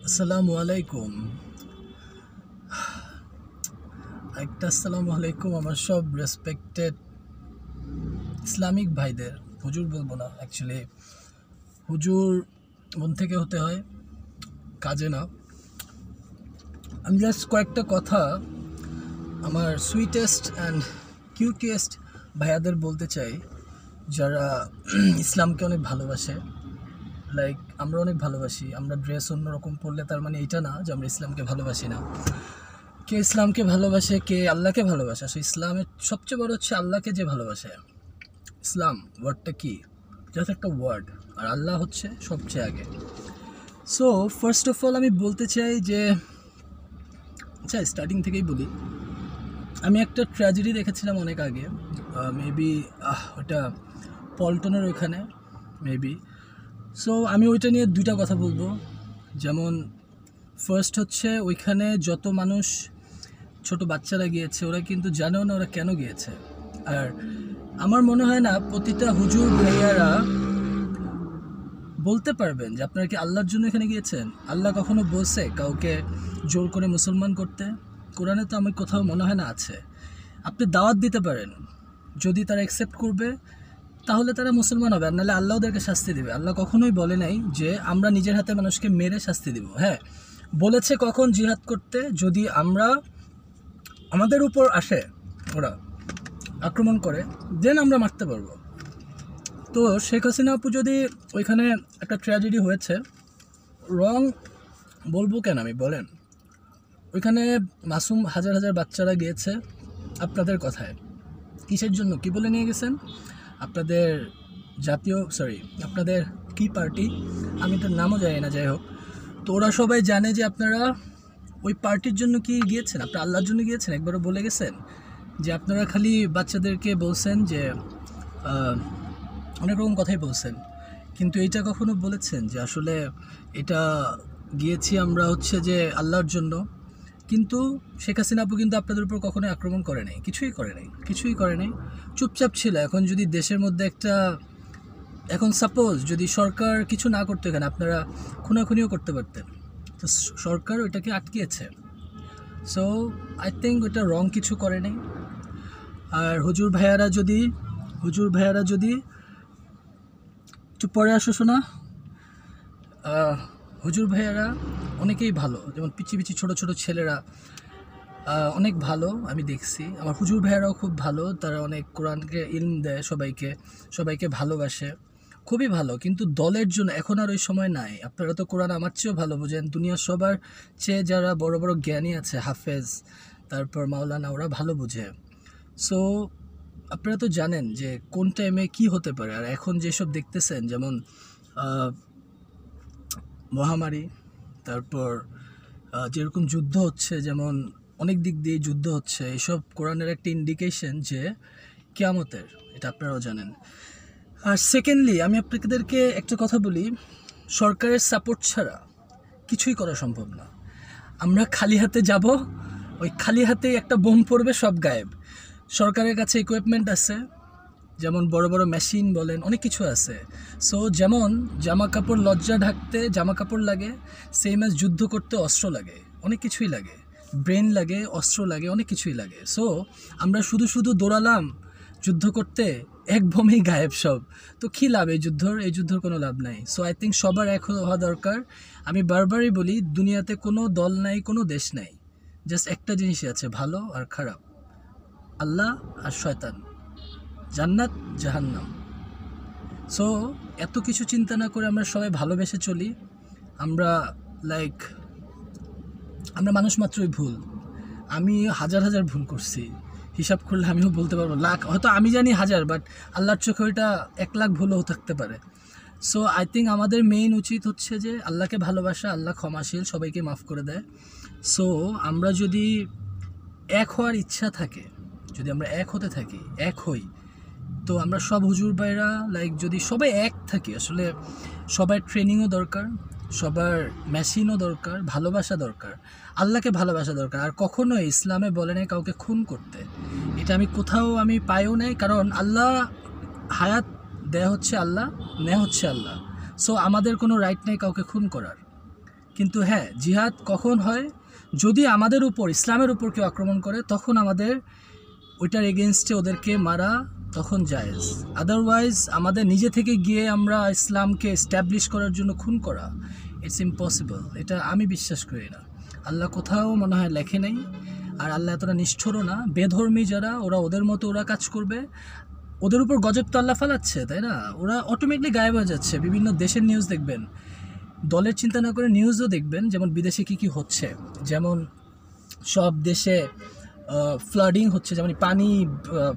আসসালামু আলাইকুম। আসসালামু আলাইকুম আমার সব রেসপেক্টেড ইসলামিক ভাইদের। হুজুর বলবো না, অ্যাকচুয়ালি হুজুর মন থেকে হতে হয়, কাজে না। আমি জাস্ট কয়েকটা কথা আমার সুইটেস্ট অ্যান্ড কিউটিয়েস্ট ভাইয়াদের বলতে চাই, যারা ইসলামকে অনেক ভালোবাসে। লাইক আমরা অনেক ভালোবাসি, আমরা ড্রেস অন্যরকম পরলে তার মানে এটা না যে আমরা ইসলামকে ভালোবাসি না। কে ইসলামকে ভালোবাসে, কে আল্লাহকে ভালোবাসে। আসলে ইসলামের সবচেয়ে বড় হচ্ছে আল্লাহকে যে ভালোবাসে। ইসলাম ওয়ার্ডটা কি? জাস্ট একটা ওয়ার্ড, আর আল্লাহ হচ্ছে সবচেয়ে আগে। সো ফার্স্ট অফ অল আমি বলতে চাই যে, আচ্ছা স্টার্টিং থেকেই বলি, আমি একটা ট্র্যাজেডি দেখেছিলাম অনেক আগে, মেবি ওটা পল্টনের ওইখানে মেবি। সো আমি ওইটা নিয়ে দুইটা কথা বলবো। যেমন ফার্স্ট হচ্ছে, ওইখানে যত মানুষ ছোট বাচ্চারা গিয়েছে, ওরা কিন্তু জানেও না ওরা কেন গিয়েছে। আর আমার মনে হয় না প্রতিটা হুজুর ভাইয়ারা বলতে পারবেন যে আপনারা কি আল্লাহর জন্য এখানে গিয়েছেন। আল্লাহ কখনো বলছে কাউকে জোর করে মুসলমান করতে? কোরআনে তো আমার কোথাও মনে হয় না আছে। আপনি দাওয়াত দিতে পারেন, যদি তারা অ্যাকসেপ্ট করবে তাহলে তারা মুসলমান হবে, আর নাহলে আল্লাহ ওদেরকে শাস্তি দেবে। আল্লাহ কখনোই বলে নাই যে আমরা নিজের হাতে মানুষকে মেরে শাস্তি দিব। হ্যাঁ, বলেছে কখন জিহাদ করতে, যদি আমাদের উপর আসে, ওরা আক্রমণ করে, দেন আমরা মারতে পারবো। তো শেখ হাসিনা আপু যদি ওইখানে একটা ট্র্যাজেডি হয়েছে, রং বলবো কেন আমি বলেন? ওইখানে মাসুম হাজার হাজার বাচ্চারা গিয়েছে আপনাদের কথায়, কিসের জন্য, কি বলে নিয়ে গেছেন? আপনাদের আপনাদের কি পার্টি, আমি তো নামও জানি না, যাই হোক। তো ওরা সবাই জানে যে আপনারা ওই পার্টির জন্য কি গিয়েছেন, আপনারা আল্লাহর জন্য গিয়েছেন। একবারও বলে গেছেন যে আপনারা খালি বাচ্চাদেরকে বলছেন যে অনেক রকম কথাই বলছেন, কিন্তু এইটা কখনো বলেছেন যে আসলে এটা গিয়েছি আমরা হচ্ছে যে আল্লাহর জন্য? কিন্তু শেখ হাসিনা আপু কিন্তু আপনাদের উপর কখনোই আক্রমণ করে নাই, কিছুই করে নাই, চুপচাপ ছিল। এখন যদি দেশের মধ্যে এখন সাপোজ যদি সরকার কিছু না করতো, এখানে আপনারা খুনাখুনিও করতে পারতেন, তো সরকার ওইটাকে আটকিয়েছে। সো আই থিঙ্ক ওইটা রং কিছু করে নাই। আর হুজুর ভাইয়ারা যদি একটু পরে আসো শোনা, হুজুর ভাইয়ারা অনেকেই ভালো, যেমন পিচি পিচি ছোটো ছোটো ছেলেরা অনেক ভালো, আমি দেখছি। আমার হুজুর ভাইয়ারাও খুব ভালো, তারা অনেক কোরআনকে ইলম দেয়, সবাইকে ভালোবাসে, খুবই ভালো। কিন্তু দলের জন্য এখন আর ওই সময় নাই। আপনারা তো কোরআন আমার চেয়েও ভালো বোঝেন, দুনিয়ার সবার চেয়ে যারা বড় বড় জ্ঞানী আছে, হাফেজ, তারপর মাওলানা, ওরা ভালো বুঝে। সো আপনারা তো জানেন যে কোন টাইমে কি হতে পারে। আর এখন যেসব দেখতেছেন, যেমন মহামারী, তারপর যেরকম যুদ্ধ হচ্ছে, যেমন অনেক দিক দিয়ে যুদ্ধ হচ্ছে, এসব কোরআনের একটা ইন্ডিকেশন যে কিয়ামতের, এটা আপনারাও জানেন। আর সেকেন্ডলি আমি আপনাদেরকে একটা কথা বলি, সরকারের সাপোর্ট ছাড়া কিছুই করা সম্ভব না। আমরা খালি হাতে যাব, ওই খালি হাতেই একটা বোম পড়বে, সব গায়েব। সরকারের কাছে ইকুইপমেন্ট আছে, যেমন বড় বড় মেশিন বলেন, অনেক কিছু আছে। সো যেমন জামা কাপড় লজ্জা ঢাকতে জামা কাপড় লাগে, সেম অ্যাজ যুদ্ধ করতে অস্ত্র লাগে, অনেক কিছুই লাগে, ব্রেন লাগে, অস্ত্র লাগে, অনেক কিছুই লাগে। সো আমরা শুধু দৌড়ালাম যুদ্ধ করতে, এক বোমেই গায়েব সব। তো কী লাভ এই যুদ্ধর কোনো লাভ নাই। সো আই থিঙ্ক সবার এক হওয়া দরকার। আমি বারবারই বলি, দুনিয়াতে কোনো দল নাই, কোনো দেশ নাই, জাস্ট একটা জিনিসই আছে, ভালো আর খারাপ, আল্লাহ আর শয়তান, জান্নাত জাহান্নাম। সো এত কিছু চিন্তা না করে আমরা সবাই ভালোবেসে চলি। আমরা আমরা মানুষ মাত্রই ভুল। আমি হাজার হাজার ভুল করছি, হিসাব করলে আমিও বলতে পারবো লাখ, হয়তো আমি জানি হাজার, বাট আল্লাহর চোখে ওইটা 1,00,000 ভুলও থাকতে পারে। সো আই থিঙ্ক আমাদের মেইন উচিত হচ্ছে যে আল্লাহকে ভালোবাসা, আল্লাহ ক্ষমাশীল, সবাইকে মাফ করে দেয়। সো আমরা যদি এক হওয়ার ইচ্ছা থাকে, যদি আমরা এক হতে থাকি, এক হই, তো আমরা সব হুজুর ভাইরা যদি সবাই এক থাকি, আসলে সবার ট্রেনিংও দরকার, সবার মেশিনও দরকার, ভালোবাসা দরকার, আল্লাহকে ভালোবাসা দরকার। আর কখনোই ইসলামে বলে নাই কাউকে খুন করতে, এটা আমি কোথাও পাইও নাই। কারণ আল্লাহ হায়াত দেয়া হচ্ছে আল্লাহ, নেওয়া হচ্ছে আল্লাহ। সো আমাদের কোনো রাইট নেই কাউকে খুন করার। কিন্তু হ্যাঁ, জিহাদ কখন হয়? যদি আমাদের উপর, ইসলামের উপর কেউ আক্রমণ করে, তখন আমাদের ওইটার এগেনস্টে ওদেরকে মারা তখন জায়েজ। আদারওয়াইজ আমাদের নিজে থেকে গিয়ে আমরা ইসলামকে এস্টাবলিশ করার জন্য খুন করা, ইটস ইম্পসিবল। এটা আমি বিশ্বাস করি না। আল্লাহ কোথাও মনে হয় লেখে নাই। আর আল্লাহ এতটা নিষ্ঠুরও না। বেধর্মী যারা, ওরা ওদের মতো ওরা কাজ করবে। ওদের উপর গজব তো আল্লাহ ফালাচ্ছে, তাই না? ওরা অটোমেটিকলি গায়েব হয়ে যাচ্ছে। বিভিন্ন দেশের নিউজ দেখবেন, দলের চিন্তা না করে নিউজও দেখবেন, যেমন বিদেশে কী কী হচ্ছে। যেমন সব দেশে ফ্লাডিং হচ্ছে, যেমন পানি,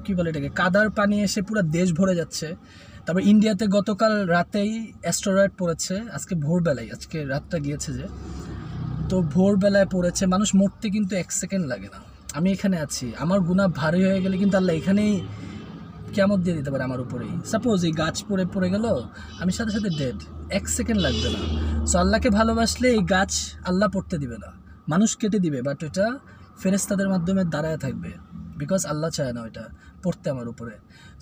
কী বলে এটাকে, কাদার পানি এসে পুরো দেশ ভরে যাচ্ছে। তারপর ইন্ডিয়াতে গতকাল রাতেই অ্যাস্টেরয়েড পড়েছে, আজকে ভোরবেলায়, আজকে রাতটা গিয়েছে যে, তো ভোরবেলায় পড়েছে। মানুষ মরতে কিন্তু 1 সেকেন্ড লাগে না। আমি এখানে আছি, আমার গুনাহ ভারী হয়ে গেলে কিন্তু আল্লাহ এখানেই কিয়ামত দিয়ে দিতে পারে আমার উপরেই। সাপোজ এই গাছ পড়ে গেল, আমি সাথে সাথে ডেড, 1 সেকেন্ড লাগবে না। সো আল্লাহকে ভালোবাসলে এই গাছ আল্লাহ পড়তে দিবে না, মানুষ কেটে দিবে, বাট ওটা ফেরেশতাদের মাধ্যমে দাঁড়ায় থাকবে, বিকজ আল্লাহ চায় না ওইটা পড়তে আমার উপরে।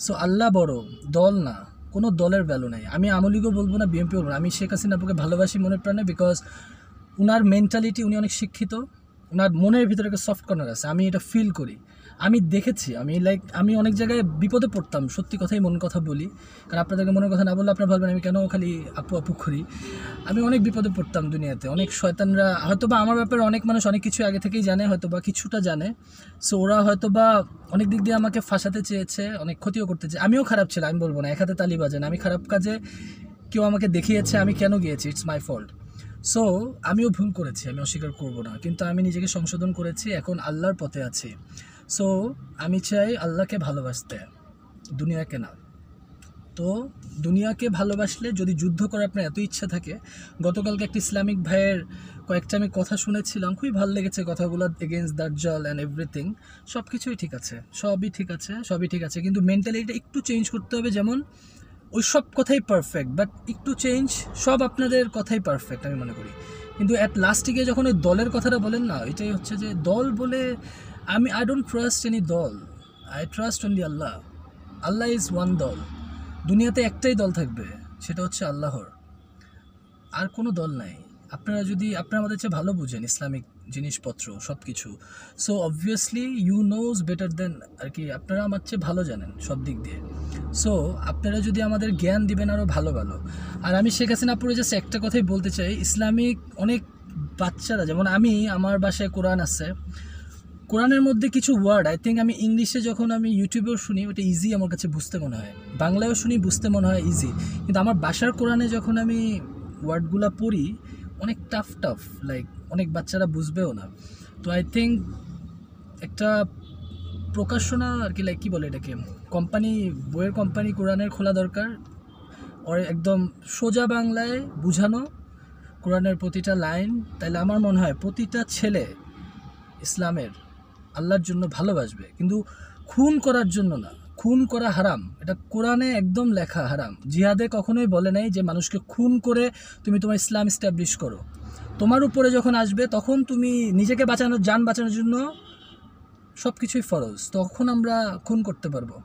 সো আল্লাহ বড়, দল না, কোনো দলের ভ্যালু নেই। আমি আওয়ামী লীগও বলবো না, বিএনপিও বলবো না। আমি শেখ হাসিনা আপুকে ভালোবাসি মনের প্রাণে, বিকজ উনার মেন্টালিটি, উনি অনেক শিক্ষিত, ওনার মনের ভিতরে একটা সফট কর্নার আছে, আমি এটা ফিল করি, আমি দেখেছি। আমি অনেক জায়গায় বিপদে পড়তাম, সত্যি কথাই মন কথা বলি, কারণ আপনাদেরকে মনের কথা না বললে আপনারা ভাববেন আমি কেন খালি আপু আপু করি। আমি অনেক বিপদে পড়তাম দুনিয়াতে, অনেক শয়তানরা, হয়তোবা আমার ব্যাপারে অনেক মানুষ অনেক কিছু আগে থেকেই জানে, হয়তোবা কিছুটা জানে। সো ওরা হয়তোবা অনেক দিক দিয়ে আমাকে ফাঁসাতে চেয়েছে, অনেক ক্ষতিও করতে চেয়েছে। আমিও খারাপ ছিলাম, আমি বলবো না, এক হাতে তালি বাজে না। আমি খারাপ কাজে কেউ আমাকে দেখিয়েছে, আমি কেন গিয়েছি, ইটস মাই ফল্ট। সো আমিও ভুল করেছি, আমি অস্বীকার করব না, কিন্তু আমি নিজেকে সংশোধন করেছি, এখন আল্লাহর পথে আছি। সো আমি চাই আল্লাহকে ভালোবাসতে, দুনিয়াকে না। তো দুনিয়াকে ভালোবাসলে, যদি যুদ্ধ করার আপনার এত ইচ্ছা থাকে, গতকালকে একটা ইসলামিক ভাইয়ের কয়েকটা আমি কথা শুনেছিলাম, খুবই ভালো লেগেছে কথাগুলো, এগেনস্ট দাজ্জাল অ্যান্ড এভরিথিং। সব কিছুই ঠিক আছে, সবই ঠিক আছে, কিন্তু মেন্টালিটিটা একটু চেঞ্জ করতে হবে। যেমন ওই সব কথাই পারফেক্ট, বাট একটু চেঞ্জ, সব আপনাদের কথাই পারফেক্ট আমি মনে করি, কিন্তু অ্যাট লাস্টে গিয়ে যখন ওই দলের কথাটা বলেন না, এটাই হচ্ছে যে দল বলে আই ডোন্ট ট্রাস্ট এনি দল, I trust only Allah. Allah is one দল, দুনিয়াতে একটাই দল থাকবে, সেটা হচ্ছে আল্লাহর, আর কোনো দল নাই। আপনারা আমাদের চেয়ে ভালো বুঝেন ইসলামিক জিনিসপত্র সব কিছু, so obviously you knows better than, আর কি আপনারা আমার চেয়ে ভালো জানেন সব দিক দিয়ে। সো আপনারা যদি আমাদের জ্ঞান দিবেন আরও ভালো। আর আমি শেখ হাসিনা আপুরে জাস্ট একটা কথাই বলতে চাই, ইসলামিক অনেক বাচ্চারা, যেমন আমার বাসায় কোরআন আছে, কোরআনের মধ্যে কিছু ওয়ার্ড আই থিঙ্ক আমি ইংলিশে যখন আমি ইউটিউবেও শুনি ওটা ইজি আমার কাছে বুঝতে মনে হয়, বাংলায়ও শুনি বুঝতে মনে হয় ইজি, কিন্তু আমার বাসার কোরআনে যখন আমি ওয়ার্ডগুলো পড়ি অনেক টাফ, লাইক অনেক বাচ্চারা বুঝবেও না। তো আই থিঙ্ক একটা প্রকাশনা আর কি, লাইক কী বলে এটাকে, বইয়ের কোম্পানি কোরআনের খোলা দরকার, ওর একদম সোজা বাংলায় বুঝানো কোরআনের প্রতিটা লাইন। তাইলে আমার মনে হয় প্রতিটা ছেলে ইসলামের আল্লাহর জন্য ভালোবাসবে, কিন্তু খুন করার জন্য না। খুন করা হারাম, এটা কোরআনে একদম লেখা হারাম। জিহাদে কখনোই বলে নাই যে মানুষকে খুন করে তুমি তোমার ইসলাম এস্টাবলিশ করো। তোমার উপরে যখন আসবে তখন তুমি নিজেকে জান বাঁচানোর জন্য সব কিছুই ফরজ, তখন আমরা খুন করতে পারবো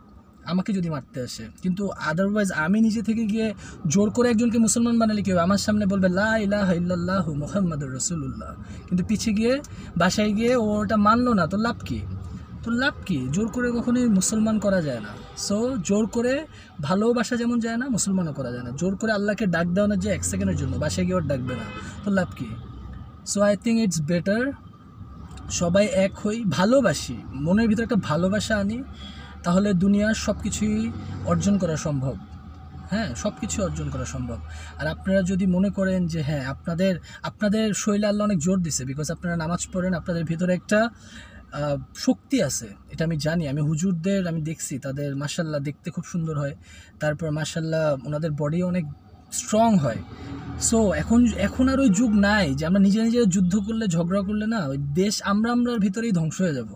আমাকে যদি মারতে আসে, কিন্তু আদারওয়াইজ আমি নিজে থেকে গিয়ে জোর করে একজনকে মুসলমান বানালে কেউ আমার সামনে বলবে লা ইলাহা ইল্লাল্লাহু মুহাম্মাদুর রাসূলুল্লাহ, কিন্তু পিছিয়ে গিয়ে বাসায় গিয়ে ওটা মানলো না, তো লাভ কি? জোর করে কখনোই মুসলমান করা যায় না। সো জোর করে ভালোবাসা যেমন যায় না, মুসলমানও করা যায় না। জোর করে আল্লাহকে ডাক দেওয়ানোর যে 1 সেকেন্ডের জন্য, বাসায় গিয়ে ওর ডাকবে না, তো লাভ কি? So I think it's better সবাই এক হই, ভালোবাসি, মনের ভিতরে একটা ভালোবাসা আনি, তাহলে দুনিয়ার সব কিছুই অর্জন করা সম্ভব। হ্যাঁ, সব কিছু অর্জন করা সম্ভব। আর আপনারা যদি মনে করেন যে হ্যাঁ আপনাদের শরীরে আল্লাহ অনেক জোর দিছে, বিকজ আপনারা নামাজ পড়েন, আপনাদের ভিতরে একটা শক্তি আছে, এটা আমি জানি। আমি হুজুরদের আমি দেখছি, তাদের মাশাল্লাহ দেখতে খুব সুন্দর হয়, তারপর মাশাল্লাহ ওনাদের বডি অনেক স্ট্রং হয়। সো এখন আর ওই যুগ নাই যে আমরা নিজে যুদ্ধ করলে, ঝগড়া করলে না ওই দেশ আমরার ভিতরেই ধ্বংস হয়ে যাব,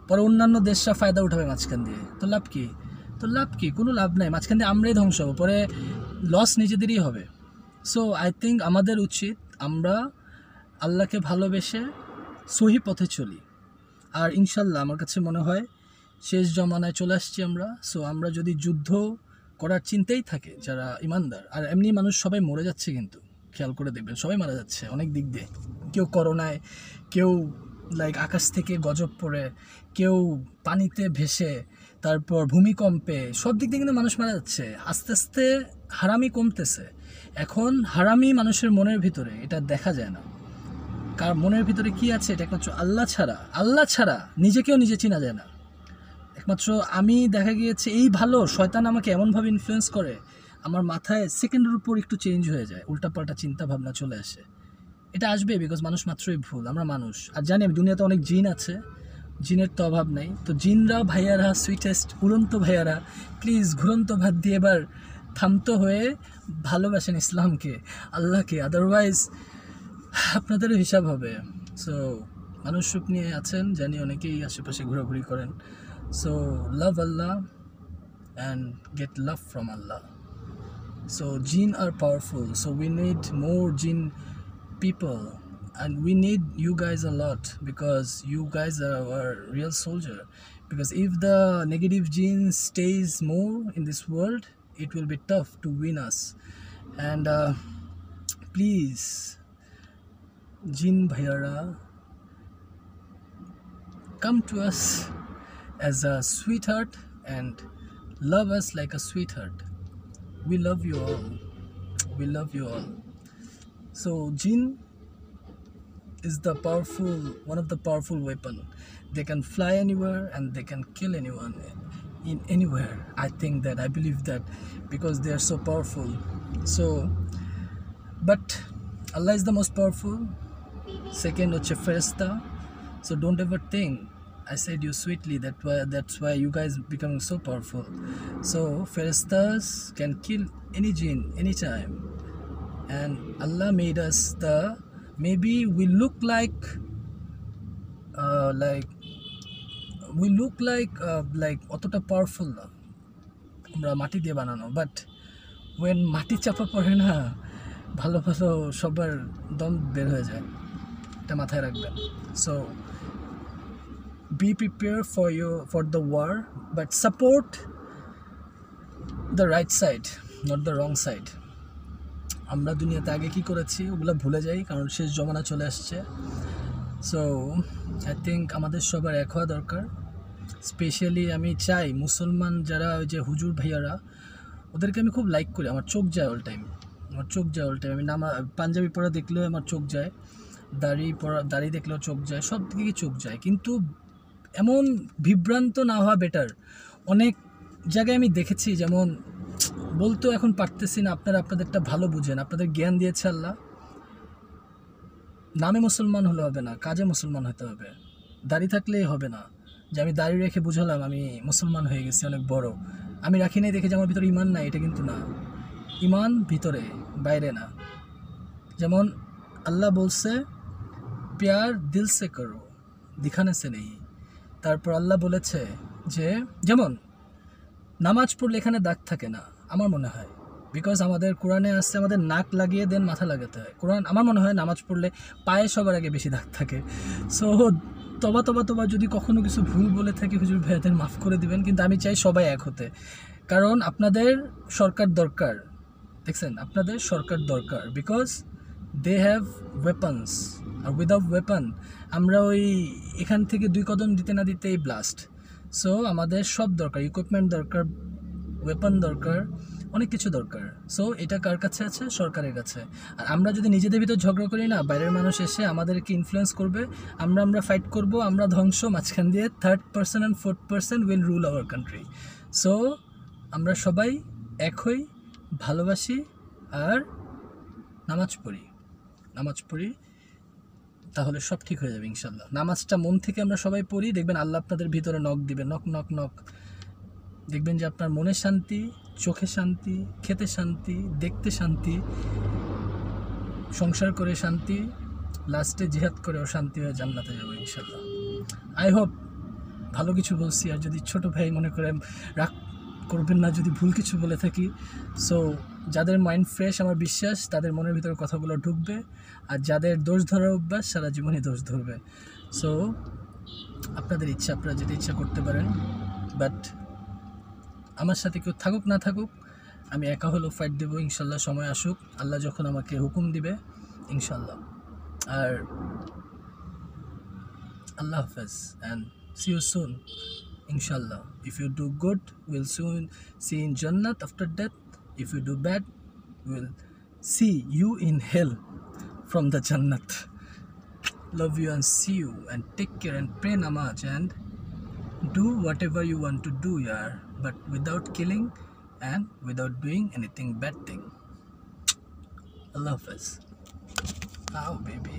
পরে অন্যান্য দেশরা ফায়দা উঠাবে মাঝখান দিয়ে, তো লাভ কি? কোনো লাভ নাই, মাঝখান দিয়ে আমরাই ধ্বংস হবো, পরে লস নিজেদেরই হবে। সো আই থিঙ্ক আমাদের উচিত আমরা আল্লাহকে ভালোবেসে সহি পথে চলি, আর ইনশাল্লাহ আমার কাছে মনে হয় শেষ জমানায় চলে আসছি আমরা। সো আমরা যদি যুদ্ধ করার চিন্তাই থাকে যারা ইমানদার, আর এমনি মানুষ সবাই মরে যাচ্ছে কিন্তু খেয়াল করে দেখবেন সবাই মারা যাচ্ছে অনেক দিক দিয়ে। কেউ করোনায়, কেউ লাইক আকাশ থেকে গজব পড়ে, কেউ পানিতে ভেসে, তারপর ভূমিকম্পে, সব দিক দিয়ে কিন্তু মানুষ মারা যাচ্ছে। আস্তে আস্তে হারামি কমতেছে। এখন হারামি মানুষের মনের ভিতরে, এটা দেখা যায় না। কার মনের ভিতরে কি আছে এটা একমাত্র আল্লাহ ছাড়া নিজেকেও নিজে চেনা যায় না। একমাত্র আমি দেখা গিয়েছে এই ভালো শয়তান আমাকে এমনভাবে ইনফ্লুয়েন্স করে, আমার মাথায় সেকেন্ডের উপর একটু চেঞ্জ হয়ে যায়, উল্টাপাল্টা চিন্তা ভাবনা চলে আসে। এটা আসবে বিকজ মানুষ মাত্রই ভুল, আমরা মানুষ। আর জানি আমি দুনিয়াতে অনেক জিন আছে, জিনের তো অভাব নেই। তো জিনরা ভাইয়ারা, সুইটেস্ট উড়ন্ত ভাইয়ারা, প্লিজ ঘুরন্ত ভাত দিয়ে এবার থামতো হয়ে ভালোবাসেন ইসলামকে, আল্লাহকে, আদারওয়াইজ আপনাদের হিসাব হবে। সো মানুষ রূপ নিয়ে আছেন জানি, অনেকেই আশেপাশে ঘোরাঘুরি করেন। So love Allah and get love from Allah. So jinn are powerful, so we need more jinn people, and we need you guys a lot because you guys are our real soldier. Because if the negative jinn stays more in this world, it will be tough to win us. And please, jinn bhayara, come to us as a sweetheart and love us like a sweetheart. We love you all. We love you all. So jinn is the powerful, one of the powerful weapon. They can fly anywhere and they can kill anyone in anywhere. I think that, I believe that, because they are so powerful. So, but Allah is the most powerful. Second, hoche Feresta. So don't ever think I said you sweetly, that's why you guys becoming so powerful. So Ferestas can kill any jinn anytime, and Allah made us the, maybe we look like অতটা powerful না, আমরা মাটি দিয়ে বানানো, but when মাটি চাপা পড়ে না, ভালো ভালো সবার দম বের হয়ে যায়, এটা মাথায় রাখবেন। So be prepared for the war, but support the right side, not the wrong side. আমরা দুনিয়াতে আগে কি করেছি ওগুলো ভুলে যাই, কারণ শেষ জমানা চলে আসছে। সো আই থিঙ্ক আমাদের সবার এক হওয়া দরকার। স্পেশালি আমি চাই মুসলমান যারা, ওই যে হুজুর ভাইয়ারা, ওদেরকে আমি খুব লাইক করি, আমার চোখ যায় অল টাইম, আমি পাঞ্জাবি পরা দেখলেও আমার চোখ যায়, দাড়ি দেখলেও চোখ যায়, সব দিকে চোখ যায়। কিন্তু এমন বিভ্রান্ত না হওয়া বেটার। অনেক জায়গায় আমি দেখেছি, যেমন বলতেও এখন পারতেছি না, আপনারা আপনাদেরটা ভালো বুঝেন, আপনাদের জ্ঞান দিয়েছে আল্লাহ। নামে মুসলমান হলে হবে না, কাজে মুসলমান হতে হবে। দাড়ি থাকলেই হবে না যে আমি দাড়ি রেখে বুঝালাম আমি মুসলমান হয়ে গেছি অনেক বড়, আমি রাখি নাই দেখে যে আমার ভিতরে ইমান নাই, এটা কিন্তু না। ইমান ভিতরে, বাইরে না। যেমন আল্লাহ বলছে প্যার দিল সে করো, দিখানে সে নেই। তারপর আল্লাহ বলেছে যে, যেমন নামাজ পড়লে এখানে দাগ থাকে না, আমার মনে হয়, বিকজ আমাদের কোরআনে আসছে আমাদের নাক লাগিয়ে দেন মাথা লাগাতে হয়। কোরআন, আমার মনে হয় নামাজ পড়লে পায়ে সবার আগে বেশি দাগ থাকে। সো তবা যদি কখনো কিছু ভুল বলে থাকি হুজুর ভাইয়াদের মাফ করে দিবেন, কিন্তু আমি চাই সবাই এক হতে। কারণ আপনাদের সরকার দরকার, দেখছেন, আপনাদের সরকার দরকার, বিকজ দে হ্যাভ ওয়েপন্স। আর উইদাউট ওয়েপন আমরা ওই এখান থেকে 2 কদম দিতে না দিতেই ব্লাস্ট। সো আমাদের সব দরকার, ইকুইপমেন্ট দরকার, ওয়েপন দরকার, অনেক কিছু দরকার। সো এটা কার কাছে আছে? সরকারের কাছে। আর আমরা যদি নিজেদের ভিতর ঝগড়া করি না, বাইরের মানুষ এসে আমাদেরকে ইনফ্লুয়েন্স করবে, আমরা ফাইট করব, আমরা ধ্বংস, মাঝখান দিয়ে 3rd person and 4th person will rule our country. So আমরা সবাই এক হই, ভালোবাসি, আর নামাজ পড়ি, তাহলে সব ঠিক হয়ে যাবে ইনশাল্লাহ। নামাজটা মন থেকে আমরা সবাই পড়ি, দেখবেন আল্লাহ আপনাদের ভিতরে নক দিবে, নক। দেখবেন যে আপনার মনে শান্তি, চোখে শান্তি, খেতে শান্তি, দেখতে শান্তি, সংসার করে শান্তি, লাস্টে জিহাদ করেও শান্তি হয়ে জান্নাতে যাবো ইনশাল্লাহ। আই হোপ ভালো কিছু বলছি, আর যদি ছোট ভাই মনে করেন রাগ করবেন না যদি ভুল কিছু বলে থাকি। সো যাদের মাইন্ড ফ্রেশ, আমার বিশ্বাস তাদের মনের ভিতরে কথাগুলো ঢুকবে, আর যাদের দোষ ধরার অভ্যাস সারা জীবনই দোষ ধরবে। সো আপনাদের ইচ্ছা, আপনারা যেটা ইচ্ছা করতে পারেন, বাট আমার সাথে কেউ থাকুক না থাকুক, আমি একা হলেও ফাইট দেবো ইনশাল্লাহ, সময় আসুক, আল্লাহ যখন আমাকে হুকুম দিবে ইনশাল্লাহ। আর আল্লাহ হাফেজ অ্যান্ড সি ইউ সুন ইনশাল্লাহ। If you do good will soon see in জান্নাত after death, if you do bad will see you in hell from the Jannat. Love you and see you, and take care and pray namaz and do whatever you want to do, yaar, but without killing and without doing anything bad thing. Allah Hafiz. Now baby.